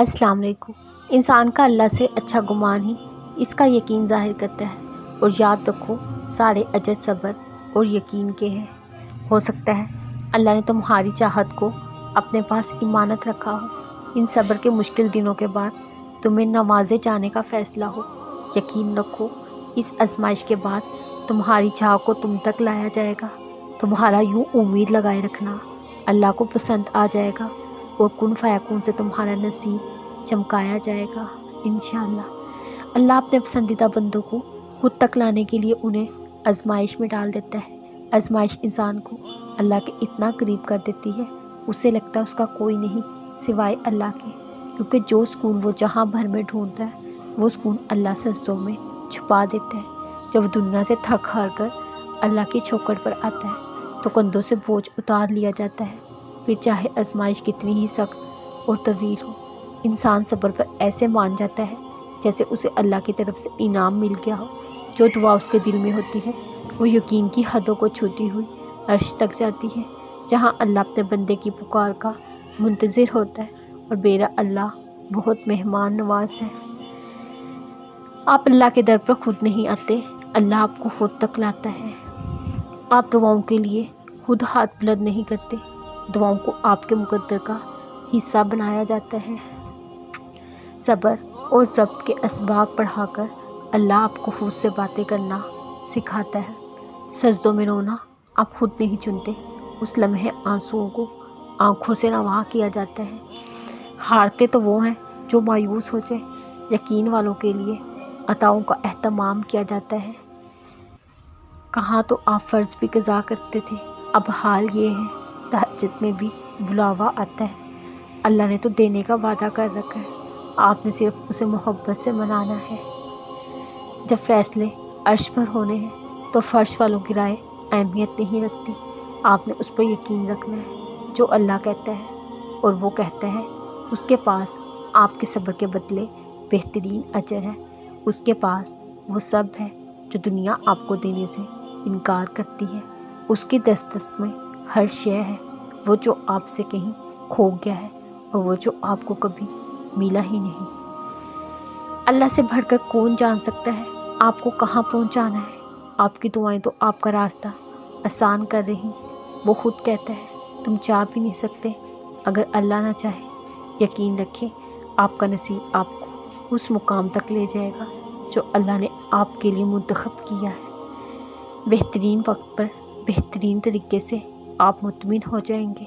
السلام علیکم۔ انسان کا اللہ سے اچھا گمان ہی اس کا یقین ظاہر کرتا ہے، اور یاد رکھو سارے اجر صبر اور یقین کے ہیں۔ ہو سکتا ہے اللہ نے تمہاری چاہت کو اپنے پاس امانت رکھا ہو، ان صبر کے مشکل دنوں کے بعد تمہیں نوازے جانے کا فیصلہ ہو۔ یقین رکھو اس آزمائش کے بعد تمہاری چاہ کو تم تک لایا جائے گا۔ تمہارا یوں امید لگائے رکھنا اللہ کو پسند آ جائے گا، اور کن فیکون سے تمہارا نصیب چمکایا جائے گا انشاءاللہ۔ اللہ اپنے پسندیدہ بندوں کو خود تک لانے کے لیے انہیں آزمائش میں ڈال دیتا ہے۔ آزمائش انسان کو اللہ کے اتنا قریب کر دیتی ہے، اسے لگتا ہے اس کا کوئی نہیں سوائے اللہ کے، کیونکہ جو سکون وہ جہاں بھر میں ڈھونڈتا ہے وہ سکون اللہ سجدوں میں چھپا دیتا ہے۔ جب وہ دنیا سے تھک ہار کر اللہ کی چوکھٹ پر آتا ہے تو کندھوں سے بوجھ اتار لیا جاتا ہے، پھر چاہے آزمائش کتنی ہی سخت اور طویل ہو، انسان صبر پر ایسے مان جاتا ہے جیسے اسے اللہ کی طرف سے انعام مل گیا ہو۔ جو دعا اس کے دل میں ہوتی ہے وہ یقین کی حدوں کو چھوتی ہوئی عرش تک جاتی ہے، جہاں اللہ اپنے بندے کی پکار کا منتظر ہوتا ہے، اور میرا اللہ بہت مہمان نواز ہے۔ آپ اللہ کے در پر خود نہیں آتے، اللہ آپ کو خود تک لاتا ہے۔ آپ دعاؤں کے لیے خود ہاتھ بلند نہیں کرتے، دعاؤں کو آپ کے مقدر کا حصہ بنایا جاتا ہے۔ صبر اور ضبط کے اسباق پڑھا کر اللہ آپ کو خود سے باتیں کرنا سکھاتا ہے۔ سجدوں میں رونا آپ خود نہیں چنتے، اس لمحے آنسوؤں کو آنکھوں سے رواں کیا جاتا ہے۔ ہارتے تو وہ ہیں جو مایوس ہو جائے، یقین والوں کے لیے عطاؤں کا اہتمام کیا جاتا ہے۔ کہاں تو آپ فرض بھی قضا کرتے تھے، اب حال یہ ہے تہجد میں بھی بلاوا آتا ہے۔ اللہ نے تو دینے کا وعدہ کر رکھا ہے، آپ نے صرف اسے محبت سے منانا ہے۔ جب فیصلے عرش پر ہونے ہیں تو فرش والوں کی رائے اہمیت نہیں رکھتی، آپ نے اس پر یقین رکھنا ہے جو اللہ کہتا ہے، اور وہ کہتا ہے اس کے پاس آپ کے صبر کے بدلے بہترین اجر ہے۔ اس کے پاس وہ سب ہے جو دنیا آپ کو دینے سے انکار کرتی ہے، اس کی دسترس میں ہر شے ہے، وہ جو آپ سے کہیں کھو گیا ہے اور وہ جو آپ کو کبھی ملا ہی نہیں۔ اللہ سے بڑھ کر کون جان سکتا ہے آپ کو کہاں پہنچانا ہے؟ آپ کی دعائیں تو آپ کا راستہ آسان کر رہی، وہ خود کہتا ہے تم چاہ بھی نہیں سکتے اگر اللہ نہ چاہے۔ یقین رکھیں آپ کا نصیب آپ کو اس مقام تک لے جائے گا جو اللہ نے آپ کے لیے منتخب کیا ہے۔ بہترین وقت پر بہترین طریقے سے آپ مطمئن ہو جائیں گے۔